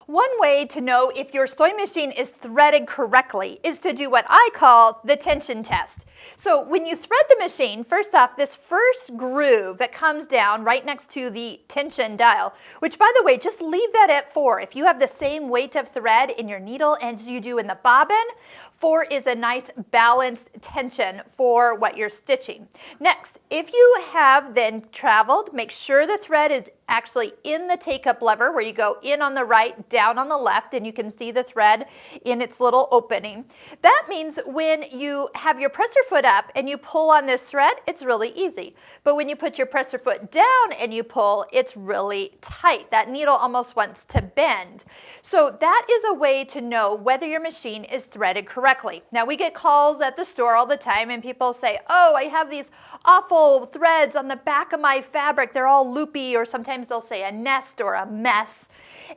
One way to know if your sewing machine is threaded correctly is to do what I call the tension test. So when you thread the machine, first off, this first groove that comes down right next to the tension dial, which by the way, just leave that at 4. If you have the same weight of thread in your needle as you do in the bobbin, 4 is a nice balanced tension for what you're stitching. Next, if you have then traveled, make sure the thread is actually in the take-up lever where you go in on the right, down on the left, and you can see the thread in its little opening. That means when you have your presser foot up and you pull on this thread, it's really easy. But when you put your presser foot down and you pull, it's really tight. That needle almost wants to bend. So that is a way to know whether your machine is threaded correctly. Now we get calls at the store all the time and people say, oh, I have these awful threads on the back of my fabric. They're all loopy, or sometimes they'll say a nest or a mess.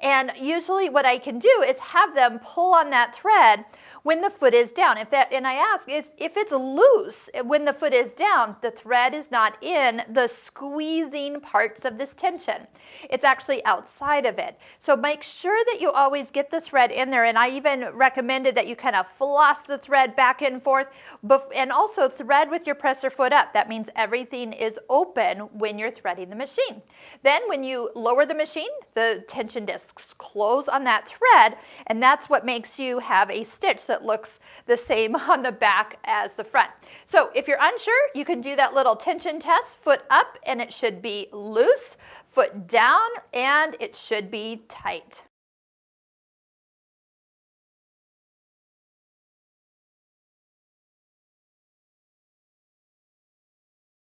And usually what I can do is have them pull on that thread when the foot is down. And I ask is if it's loose when the foot is down, the thread is not in the squeezing parts of this tension. It's actually outside of it. So make sure that you always get the thread in there. And I even recommended that you kind of floss the thread back and forth, and also thread with your presser foot up. That means everything is open when you're threading the machine. Then when you lower the machine, the tension discs close on that thread, and that's what makes you have a stitch that looks the same on the back as the front. So if you're unsure, you can do that little tension test, foot up and it should be loose, foot down and it should be tight.